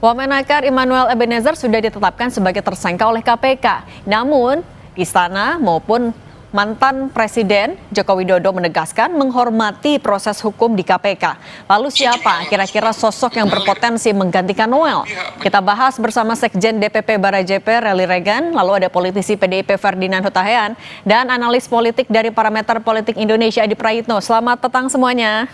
Wamenakar Immanuel Ebenezer sudah ditetapkan sebagai tersangka oleh KPK. Namun, Istana maupun mantan Presiden Joko Widodo menegaskan menghormati proses hukum di KPK. Lalu siapa kira-kira sosok yang berpotensi menggantikan Noel? Kita bahas bersama Sekjen DPP Barajepe Relly Regan, lalu ada politisi PDIP Ferdinand Hutahian, dan analis politik dari Parameter Politik Indonesia Adi Prayitno. Selamat petang semuanya.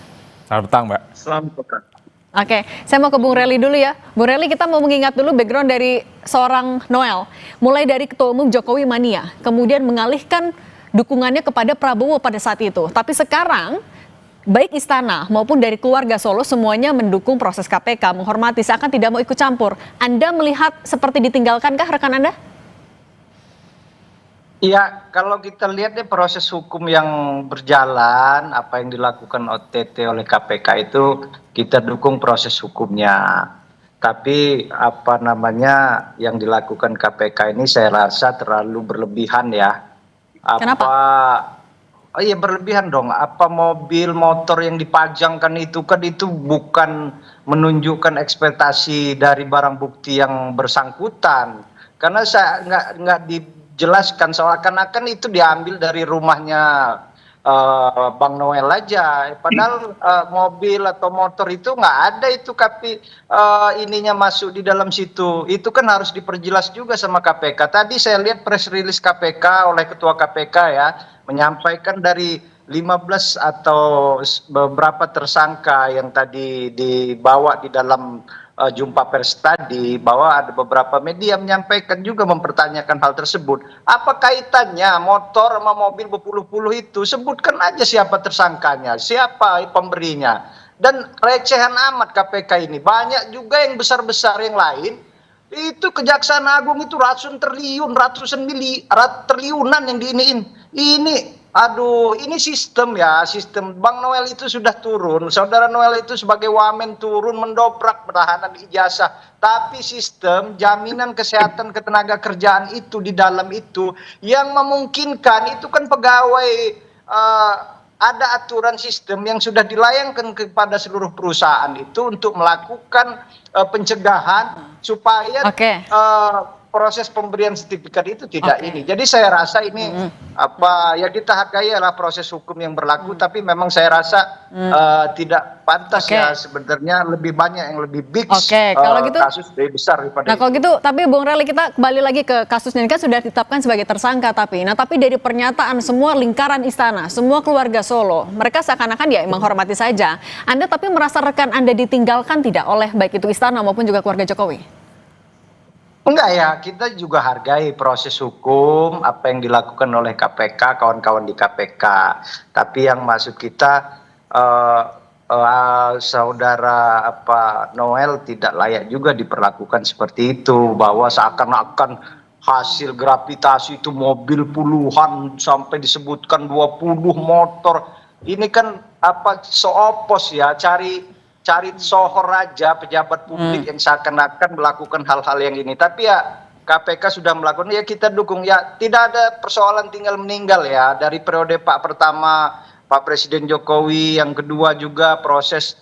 Selamat petang, Mbak. Selamat petang. Oke, saya mau ke Bung Relly dulu ya. Bung Relly, kita mau mengingat dulu background dari seorang Noel. Mulai dari Ketua Umum Jokowi Mania, kemudian mengalihkan dukungannya kepada Prabowo pada saat itu. Tapi sekarang, baik Istana maupun dari keluarga Solo semuanya mendukung proses KPK, menghormati, seakan tidak mau ikut campur. Anda melihat seperti ditinggalkankah rekan Anda? Iya, kalau kita lihat deh proses hukum yang berjalan, apa yang dilakukan OTT oleh KPK itu kita dukung proses hukumnya. Tapi apa namanya yang dilakukan KPK ini saya rasa terlalu berlebihan ya. Kenapa? Oh iya berlebihan dong. Apa mobil motor yang dipajangkan itu kan itu bukan menunjukkan ekspektasi dari barang bukti yang bersangkutan. Karena saya nggak dijelaskan seakan-akan itu diambil dari rumahnya Bang Noel aja. Padahal mobil atau motor itu nggak ada itu, tapi ininya masuk di dalam situ. Itu kan harus diperjelas juga sama KPK. Tadi saya lihat press release KPK oleh Ketua KPK ya, menyampaikan dari 15 atau beberapa tersangka yang tadi dibawa di dalam jumpa pers tadi, bahwa ada beberapa media menyampaikan juga mempertanyakan hal tersebut. Apa kaitannya motor sama mobil berpuluh-puluh itu? Sebutkan aja siapa tersangkanya, siapa pemberinya. Dan recehan amat KPK ini. Banyak juga yang besar-besar yang lain. Itu Kejaksaan Agung itu ratusan triliunan yang diiniin. Aduh, ini sistem ya, sistem. Bang Noel itu sudah turun, saudara Noel itu sebagai wamen turun mendobrak penahanan ijazah. Tapi sistem jaminan kesehatan ketenaga kerjaan itu di dalam itu yang memungkinkan itu kan pegawai, ada aturan sistem yang sudah dilayangkan kepada seluruh perusahaan itu untuk melakukan pencegahan supaya proses pemberian sertifikat itu tidak ini. Jadi saya rasa ini ya kita hargai lah proses hukum yang berlaku, tapi memang saya rasa tidak pantas ya sebenarnya, lebih banyak yang lebih big kalau gitu, kasus lebih besar daripada kalau gitu. Tapi Bung Relly, kita kembali lagi ke kasusnya, ini kan sudah ditetapkan sebagai tersangka, tapi dari pernyataan semua lingkaran istana, semua keluarga Solo, mereka seakan-akan ya menghormati saja. Anda tapi merasa rekan Anda ditinggalkan tidak oleh baik itu istana maupun juga keluarga Jokowi? Enggak ya, kita juga hargai proses hukum, apa yang dilakukan oleh KPK, kawan-kawan di KPK. Tapi yang maksud kita, saudara Noel tidak layak juga diperlakukan seperti itu, bahwa seakan-akan hasil gravitasi itu mobil puluhan sampai disebutkan 20 motor. Ini kan seopos ya, cari sohor aja pejabat publik yang seakan-akan melakukan hal-hal yang ini. Tapi ya KPK sudah melakukan, ya kita dukung. Ya tidak ada persoalan tinggal meninggal ya, dari periode pertama Pak Presiden Jokowi, yang kedua juga proses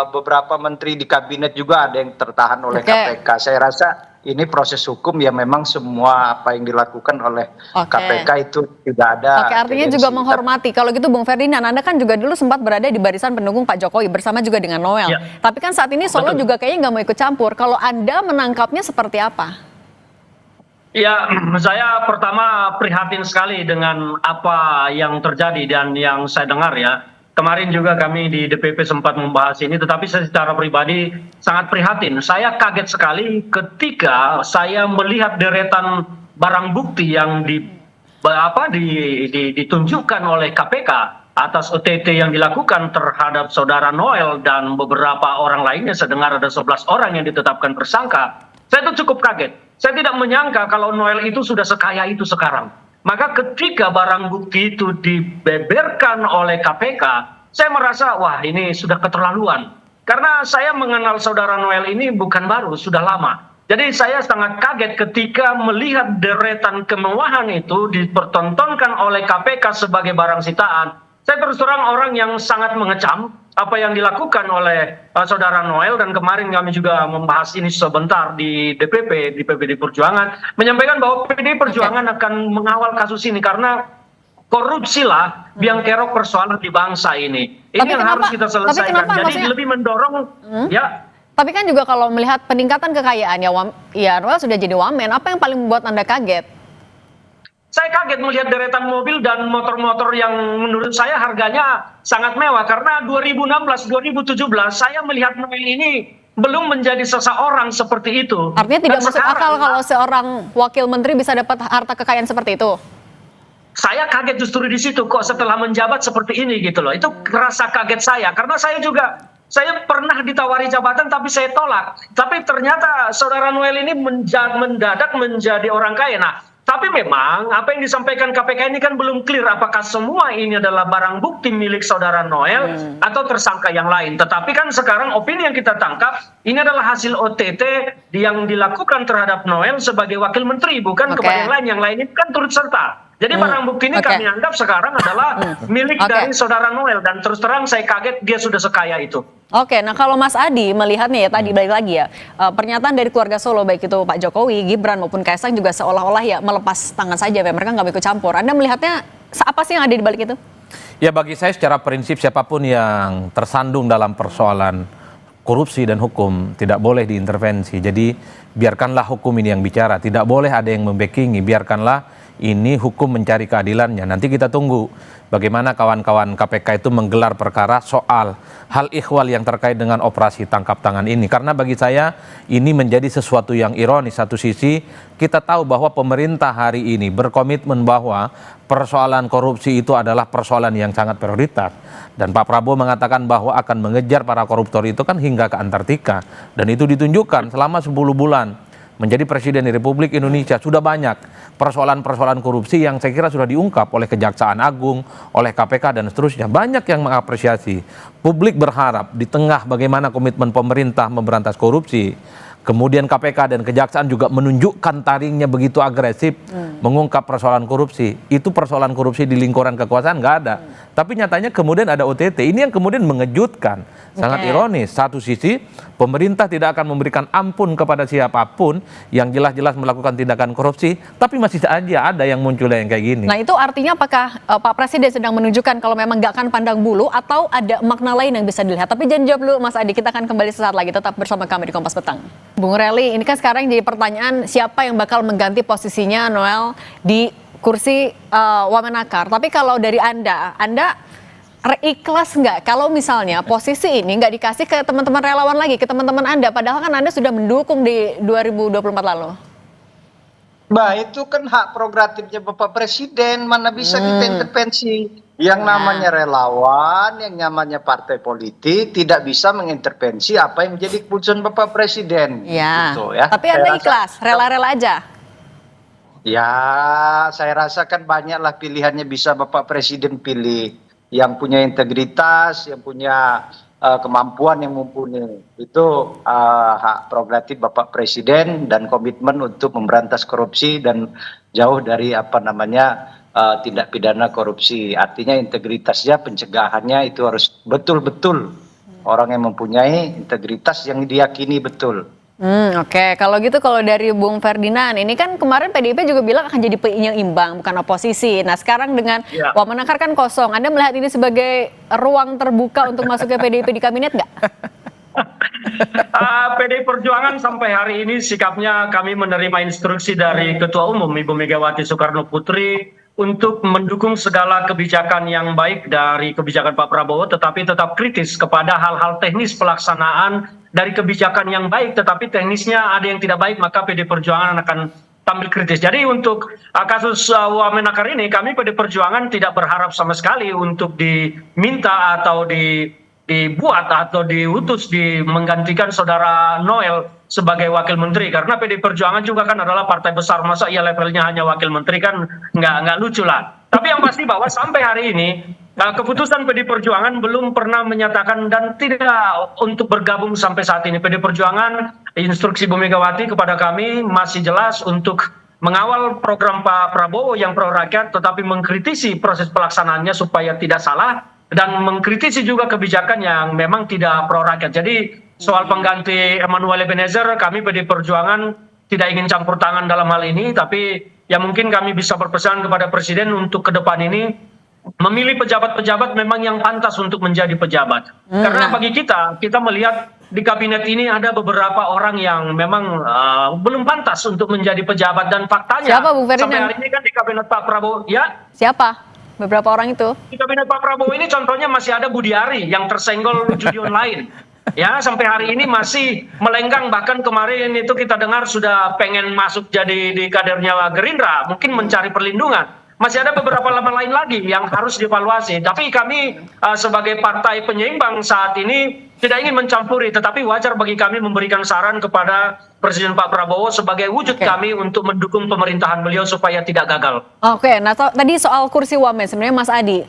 beberapa menteri di kabinet juga ada yang tertahan oleh KPK. Saya rasa ini proses hukum ya, memang semua apa yang dilakukan oleh KPK itu tidak ada. Artinya juga menghormati. Kalau gitu Bung Ferdinand, Anda kan juga dulu sempat berada di barisan pendukung Pak Jokowi bersama juga dengan Noel. Ya. Tapi kan saat ini Solo juga kayaknya nggak mau ikut campur. Kalau Anda menangkapnya seperti apa? Ya, saya pertama prihatin sekali dengan apa yang terjadi dan yang saya dengar ya. Kemarin juga kami di DPP sempat membahas ini, tetapi saya secara pribadi sangat prihatin. Saya kaget sekali ketika saya melihat deretan barang bukti yang ditunjukkan oleh KPK atas OTT yang dilakukan terhadap saudara Noel dan beberapa orang lainnya. Saya dengar ada 11 orang yang ditetapkan tersangka. Saya itu cukup kaget. Saya tidak menyangka kalau Noel itu sudah sekaya itu sekarang. Maka ketika barang bukti itu dibeberkan oleh KPK, saya merasa wah ini sudah keterlaluan. Karena saya mengenal saudara Noel ini bukan baru, sudah lama. Jadi saya sangat kaget ketika melihat deretan kemewahan itu dipertontonkan oleh KPK sebagai barang sitaan. Saya terus terang orang yang sangat mengecam, apa yang dilakukan oleh saudara Noel, dan kemarin kami juga membahas ini sebentar di DPP, di PPD Perjuangan, menyampaikan bahwa PPD Perjuangan akan mengawal kasus ini karena korupsi lah biang kerok persoalan di bangsa ini. Ini Tapi yang kenapa- harus kita tapi selesaikan. kenapa Jadi maksudnya- lebih mendorong ya. Tapi kan juga kalau melihat peningkatan kekayaan ya Noel sudah jadi wamen, apa yang paling membuat Anda kaget? Saya kaget melihat deretan mobil dan motor-motor yang menurut saya harganya sangat mewah, karena 2016-2017 saya melihat Noel ini belum menjadi seseorang seperti itu. Artinya tidak Dan masuk sekarang, akal kalau seorang wakil menteri bisa dapat harta kekayaan seperti itu. Saya kaget justru di situ, kok setelah menjabat seperti ini gitu loh. Itu rasa kaget saya, karena saya pernah ditawari jabatan tapi saya tolak. Tapi ternyata saudara Noel ini mendadak menjadi orang kaya. Nah, tapi memang apa yang disampaikan KPK ini kan belum clear apakah semua ini adalah barang bukti milik saudara Noel atau tersangka yang lain. Tetapi kan sekarang opini yang kita tangkap ini adalah hasil OTT yang dilakukan terhadap Noel sebagai wakil menteri, bukan kepada yang lain. Yang lain itu kan turut serta. Jadi barang bukti ini kami anggap sekarang adalah milik dari saudara Noel, dan terus terang saya kaget dia sudah sekaya itu. Oke, nah kalau Mas Adi melihatnya ya tadi balik lagi ya, pernyataan dari keluarga Solo baik itu Pak Jokowi, Gibran maupun Kaisang juga seolah-olah ya melepas tangan saja, ya mereka nggak ikut campur. Anda melihatnya apa sih yang ada di balik itu? Ya, bagi saya secara prinsip siapapun yang tersandung dalam persoalan korupsi dan hukum tidak boleh diintervensi. Jadi biarkanlah hukum ini yang bicara, tidak boleh ada yang membackingi, biarkanlah ini hukum mencari keadilannya. Nanti kita tunggu bagaimana kawan-kawan KPK itu menggelar perkara soal hal ihwal yang terkait dengan operasi tangkap tangan ini. Karena bagi saya ini menjadi sesuatu yang ironis. Satu sisi kita tahu bahwa pemerintah hari ini berkomitmen bahwa persoalan korupsi itu adalah persoalan yang sangat prioritas. Dan Pak Prabowo mengatakan bahwa akan mengejar para koruptor itu kan hingga ke Antartika. Dan itu ditunjukkan selama 10 bulan menjadi presiden di Republik Indonesia. Sudah banyak persoalan-persoalan korupsi yang saya kira sudah diungkap oleh Kejaksaan Agung, oleh KPK dan seterusnya. Banyak yang mengapresiasi. Publik berharap di tengah bagaimana komitmen pemerintah memberantas korupsi, kemudian KPK dan Kejaksaan juga menunjukkan taringnya begitu agresif mengungkap persoalan korupsi. Itu persoalan korupsi di lingkaran kekuasaan nggak ada. Tapi nyatanya kemudian ada OTT. Ini yang kemudian mengejutkan. Sangat ironis. Satu sisi pemerintah tidak akan memberikan ampun kepada siapapun yang jelas-jelas melakukan tindakan korupsi, tapi masih saja ada yang muncul yang kayak gini. Nah itu artinya apakah Pak Presiden sedang menunjukkan kalau memang nggak akan pandang bulu atau ada makna lain yang bisa dilihat? Tapi jangan jawab dulu Mas Adi, kita akan kembali sesaat lagi, tetap bersama kami di Kompas Petang. Bung Rely, ini kan sekarang jadi pertanyaan siapa yang bakal mengganti posisinya Noel di kursi Wamenakar. Tapi kalau dari Anda ikhlas nggak kalau misalnya posisi ini nggak dikasih ke teman-teman relawan lagi, ke teman-teman Anda, padahal kan Anda sudah mendukung di 2024 lalu? Bah, itu kan hak prerogatifnya Bapak Presiden, mana bisa kita intervensi. Yang namanya relawan, yang namanya partai politik tidak bisa mengintervensi apa yang menjadi keputusan Bapak Presiden. Ya. Gitu, ya. Tapi Anda ikhlas, rela-rela aja? Ya, saya rasa kan banyaklah pilihannya bisa Bapak Presiden pilih. Yang punya integritas, yang punya kemampuan yang mumpuni. Itu hak prerogatif Bapak Presiden dan komitmen untuk memberantas korupsi dan jauh dari tindak pidana korupsi. Artinya integritasnya, pencegahannya itu harus betul-betul orang yang mempunyai integritas yang diyakini betul. Oke. Kalau gitu, kalau dari Bung Ferdinand, ini kan kemarin PDIP juga bilang akan jadi penyeimbang, bukan oposisi. Nah sekarang dengan Wamenakar kan kosong, Anda melihat ini sebagai ruang terbuka untuk masuk ke PDIP di kabinet nggak? PDI Perjuangan sampai hari ini sikapnya kami menerima instruksi dari Ketua Umum Ibu Megawati Soekarno Putri untuk mendukung segala kebijakan yang baik dari kebijakan Pak Prabowo, tetapi tetap kritis kepada hal-hal teknis pelaksanaan dari kebijakan yang baik, tetapi teknisnya ada yang tidak baik, maka PDI Perjuangan akan tampil kritis. Jadi untuk kasus Wamenakar ini, kami PDI Perjuangan tidak berharap sama sekali untuk diminta atau dibuat atau diutus menggantikan saudara Noel sebagai wakil menteri, karena PDI Perjuangan juga kan adalah partai besar, masa ia levelnya hanya wakil menteri, kan nggak lucu lah. Tapi yang pasti bahwa sampai hari ini keputusan PDI Perjuangan belum pernah menyatakan dan tidak untuk bergabung sampai saat ini. PDI Perjuangan, instruksi Bu Megawati kepada kami masih jelas untuk mengawal program Pak Prabowo yang pro rakyat, tetapi mengkritisi proses pelaksanaannya supaya tidak salah. dan mengkritisi juga kebijakan yang memang tidak pro rakyat. Jadi soal pengganti Emmanuel Ebenezer, kami PD Perjuangan tidak ingin campur tangan dalam hal ini, tapi ya mungkin kami bisa berpesan kepada Presiden untuk ke depan ini memilih pejabat-pejabat memang yang pantas untuk menjadi pejabat. Karena bagi kita melihat di kabinet ini ada beberapa orang yang memang belum pantas untuk menjadi pejabat, dan faktanya Siapa, Bung Ferdinand? sampai hari ini kan di kabinet Pak Prabowo, ya Siapa beberapa orang itu? di kabinet Pak Prabowo ini contohnya masih ada Budi Ari yang tersenggol judi online. Ya, sampai hari ini masih melenggang, bahkan kemarin itu kita dengar sudah pengen masuk jadi di kadernya Gerindra, mungkin mencari perlindungan. Masih ada beberapa nama lain lagi yang harus dievaluasi. Tapi kami sebagai partai penyeimbang saat ini tidak ingin mencampuri, tetapi wajar bagi kami memberikan saran kepada Presiden Pak Prabowo sebagai wujud kami untuk mendukung pemerintahan beliau supaya tidak gagal. Oke, nah tadi soal kursi wamen sebenarnya Mas Adi,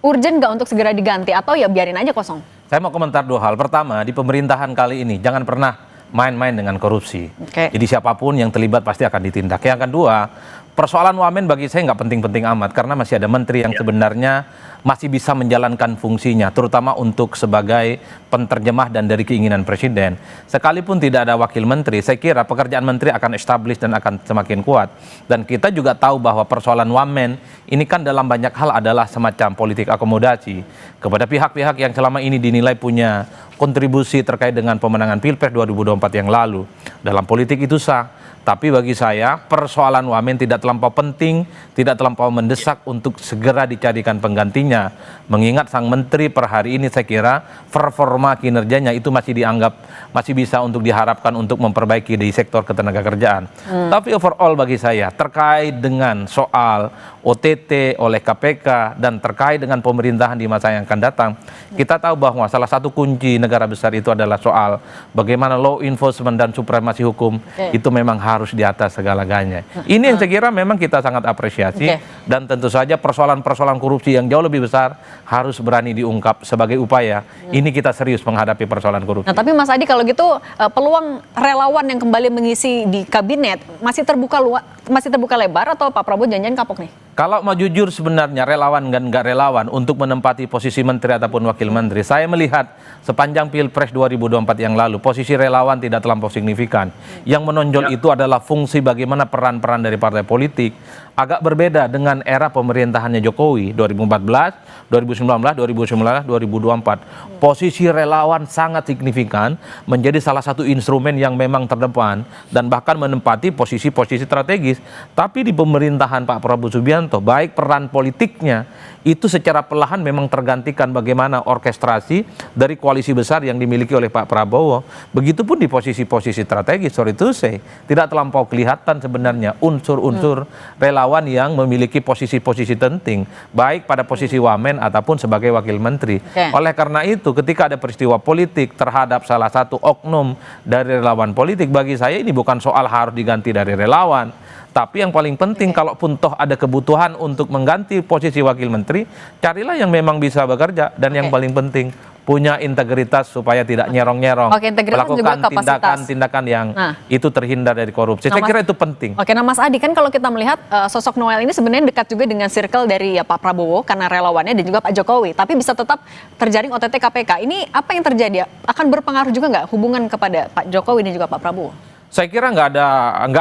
urgent nggak untuk segera diganti atau ya biarin aja kosong? Saya mau komentar dua hal. Pertama, di pemerintahan kali ini jangan pernah main-main dengan korupsi. Jadi siapapun yang terlibat pasti akan ditindak. Yang kedua, persoalan wamen bagi saya nggak penting-penting amat karena masih ada menteri yang sebenarnya masih bisa menjalankan fungsinya, terutama untuk sebagai penerjemah dan dari keinginan presiden. Sekalipun tidak ada wakil menteri, saya kira pekerjaan menteri akan established dan akan semakin kuat. Dan kita juga tahu bahwa persoalan wamen ini kan dalam banyak hal adalah semacam politik akomodasi kepada pihak-pihak yang selama ini dinilai punya kontribusi terkait dengan pemenangan Pilpres 2024 yang lalu. Dalam politik itu sah. Tapi bagi saya persoalan wamen tidak terlampau penting, tidak terlampau mendesak untuk segera dicarikan penggantinya. Mengingat sang menteri per hari ini saya kira performa kinerjanya itu masih dianggap masih bisa untuk diharapkan untuk memperbaiki di sektor ketenagakerjaan. Tapi overall bagi saya terkait dengan soal OTT oleh KPK dan terkait dengan pemerintahan di masa yang akan datang, kita tahu bahwa salah satu kunci negara besar itu adalah soal bagaimana law enforcement dan supremasi hukum itu memang harus di atas segala-galanya. Ini yang saya kira memang kita sangat apresiasi dan tentu saja persoalan-persoalan korupsi yang jauh lebih besar harus berani diungkap sebagai upaya. Ini kita serius menghadapi persoalan korupsi. Nah, tapi Mas Adi kalau gitu peluang relawan yang kembali mengisi di kabinet masih terbuka lebar atau Pak Prabowo janjian kapok nih? Kalau mau jujur sebenarnya relawan dan nggak relawan untuk menempati posisi menteri ataupun wakil menteri, saya melihat sepanjang Pilpres 2024 yang lalu posisi relawan tidak terlampau signifikan. Yang menonjol itu adalah fungsi bagaimana peran-peran dari partai politik. Agak berbeda dengan era pemerintahannya Jokowi 2014, 2019, 2024. Posisi relawan sangat signifikan menjadi salah satu instrumen yang memang terdepan dan bahkan menempati posisi-posisi strategis. Tapi di pemerintahan Pak Prabowo Subianto, baik peran politiknya itu secara perlahan memang tergantikan bagaimana orkestrasi dari koalisi besar yang dimiliki oleh Pak Prabowo. Begitupun di posisi-posisi strategis, sorry to say, tidak terlampau kelihatan sebenarnya unsur-unsur relawan yang memiliki posisi-posisi penting, baik pada posisi wamen ataupun sebagai wakil menteri. Oleh karena itu, ketika ada peristiwa politik terhadap salah satu oknum dari relawan politik, bagi saya ini bukan soal harus diganti dari relawan. Tapi yang paling penting kalaupun toh ada kebutuhan untuk mengganti posisi wakil menteri, carilah yang memang bisa bekerja dan yang paling penting punya integritas supaya tidak nyerong-nyerong, melakukan tindakan-tindakan yang itu terhindar dari korupsi. Saya kira itu penting. Oke, nah Mas Adi, kan kalau kita melihat sosok Noel ini sebenarnya dekat juga dengan circle dari ya Pak Prabowo karena relawannya dan juga Pak Jokowi, tapi bisa tetap terjaring OTT KPK. Ini apa yang terjadi? Akan berpengaruh juga nggak hubungan kepada Pak Jokowi dan juga Pak Prabowo? Saya kira nggak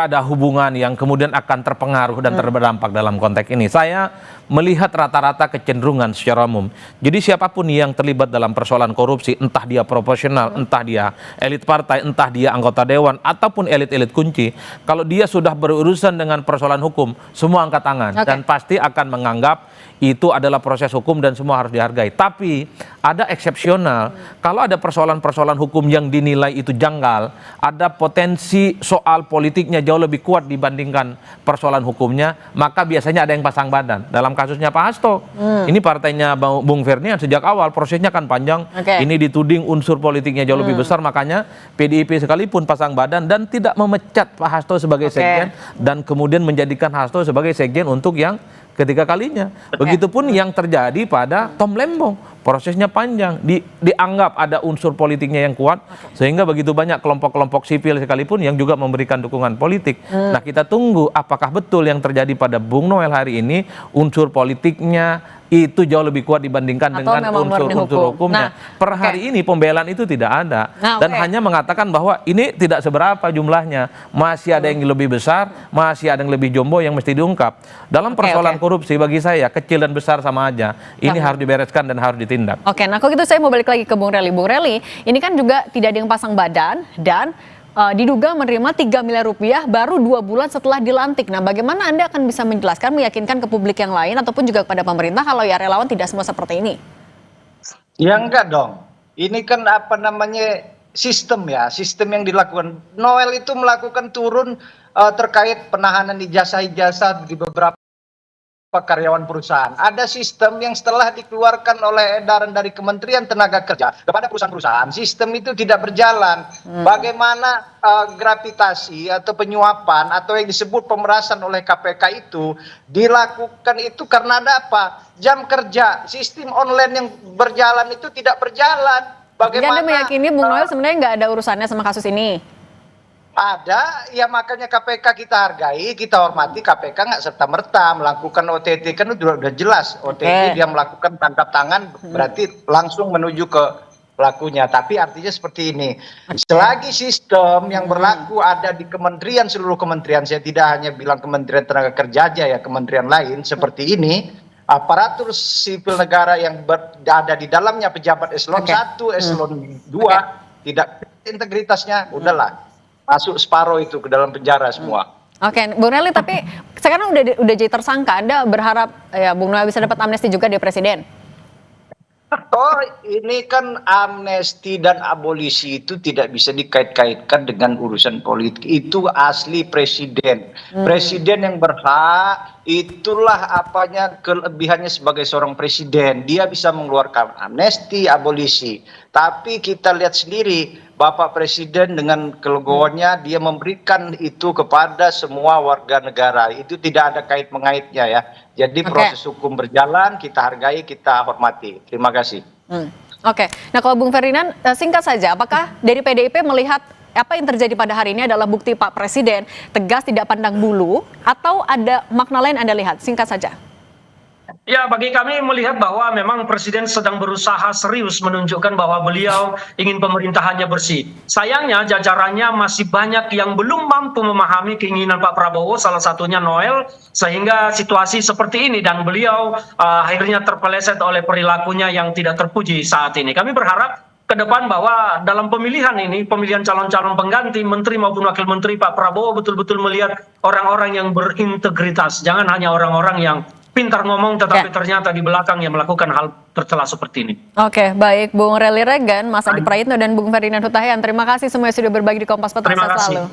ada hubungan yang kemudian akan terpengaruh dan berdampak dalam konteks ini. Saya melihat rata-rata kecenderungan secara umum. Jadi siapapun yang terlibat dalam persoalan korupsi, entah dia proporsional, entah dia elit partai, entah dia anggota dewan, ataupun elit-elit kunci, kalau dia sudah berurusan dengan persoalan hukum, semua angkat tangan dan pasti akan menganggap itu adalah proses hukum dan semua harus dihargai. Tapi ada eksepsional, kalau ada persoalan-persoalan hukum yang dinilai itu janggal, ada potensi soal politiknya jauh lebih kuat dibandingkan persoalan hukumnya, maka biasanya ada yang pasang badan. Dalam kasusnya Pak Hasto, ini partainya Bung Ferdinand sejak awal prosesnya kan panjang, ini dituding unsur politiknya jauh lebih besar, makanya PDIP sekalipun pasang badan dan tidak memecat Pak Hasto sebagai sekjen dan kemudian menjadikan Hasto sebagai sekjen untuk yang ketiga kalinya. Begitupun yang terjadi pada Tom Lembong. prosesnya panjang, dianggap ada unsur politiknya yang kuat, sehingga begitu banyak kelompok-kelompok sipil sekalipun yang juga memberikan dukungan politik. Nah, kita tunggu apakah betul yang terjadi pada Bung Noel hari ini, unsur politiknya itu jauh lebih kuat dibandingkan Atau dengan memang murni unsur hukumnya. Nah, Per hari ini pembelaan itu tidak ada, dan hanya mengatakan bahwa ini tidak seberapa jumlahnya, masih ada yang lebih besar, masih ada yang lebih jombo yang mesti diungkap. Dalam persoalan korupsi bagi saya kecil dan besar sama aja. Ini harus dibereskan dan harus ditindak. Oke, nah kalau gitu saya mau balik lagi ke Bung Rely. Bung Rely, ini kan juga tidak ada yang pasang badan dan diduga menerima 3 miliar rupiah baru 2 bulan setelah dilantik. Nah, bagaimana Anda akan bisa menjelaskan, meyakinkan ke publik yang lain ataupun juga kepada pemerintah kalau ya relawan tidak semua seperti ini? Ya enggak dong. Ini kan apa namanya sistem ya, sistem yang dilakukan. Noel itu melakukan turun terkait penahanan ijazah-ijazah di beberapa karyawan perusahaan. Ada sistem yang setelah dikeluarkan oleh edaran dari Kementerian Tenaga Kerja kepada perusahaan-perusahaan, sistem itu tidak berjalan. Bagaimana gravitasi atau penyuapan atau yang disebut pemerasan oleh KPK itu dilakukan itu karena ada apa? Jam kerja, sistem online yang berjalan itu tidak berjalan. Jadi Anda meyakini Bung Noel sebenarnya nggak ada urusannya sama kasus ini? Ada, ya makanya KPK kita hargai, kita hormati. KPK nggak serta-merta melakukan OTT, kan udah jelas OTT dia melakukan tangkap tangan, berarti langsung menuju ke pelakunya. Tapi artinya seperti ini, selagi sistem yang berlaku ada di kementerian, seluruh kementerian, saya tidak hanya bilang Kementerian Tenaga Kerja aja ya, kementerian lain seperti ini, aparatur sipil negara yang ada di dalamnya pejabat eselon 1, eselon 2, tidak integritasnya, udahlah. Masuk separuh itu ke dalam penjara semua. Oke, Bung Rely, tapi sekarang udah jadi tersangka. Anda berharap ya Bung Noel bisa dapat amnesti juga dari Presiden? Oh, ini kan amnesti dan abolisi itu tidak bisa dikait-kaitkan dengan urusan politik. Itu asli presiden. Presiden yang berhak, itulah apanya kelebihannya sebagai seorang presiden. Dia bisa mengeluarkan amnesti, abolisi. Tapi kita lihat sendiri, Bapak Presiden dengan kelegowoannya dia memberikan itu kepada semua warga negara. Itu tidak ada kait-mengaitnya ya. Jadi proses hukum berjalan, kita hargai, kita hormati. Terima kasih. Oke, nah kalau Bung Ferdinand, singkat saja, apakah dari PDIP melihat apa yang terjadi pada hari ini adalah bukti Pak Presiden tegas tidak pandang bulu, atau ada makna lain Anda lihat? Singkat saja. Ya, bagi kami melihat bahwa memang Presiden sedang berusaha serius menunjukkan bahwa beliau ingin pemerintahannya bersih. Sayangnya jajarannya masih banyak yang belum mampu memahami keinginan Pak Prabowo, salah satunya Noel, sehingga situasi seperti ini dan beliau akhirnya terpeleset oleh perilakunya yang tidak terpuji saat ini. Kami berharap ke depan bahwa dalam pemilihan ini, pemilihan calon-calon pengganti menteri maupun wakil menteri, Pak Prabowo betul-betul melihat orang-orang yang berintegritas, jangan hanya orang-orang yang pintar ngomong tetapi ternyata di belakang yang melakukan hal tercela seperti ini. Oke, baik Bung Rely Regan, Mas Adi Prayitno dan Bung Ferdinand Hutahian. Terima kasih semuanya sudah berbagi di Kompas Petang. Terima kasih. Selalu.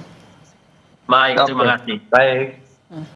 Baik, terima kasih. Baik.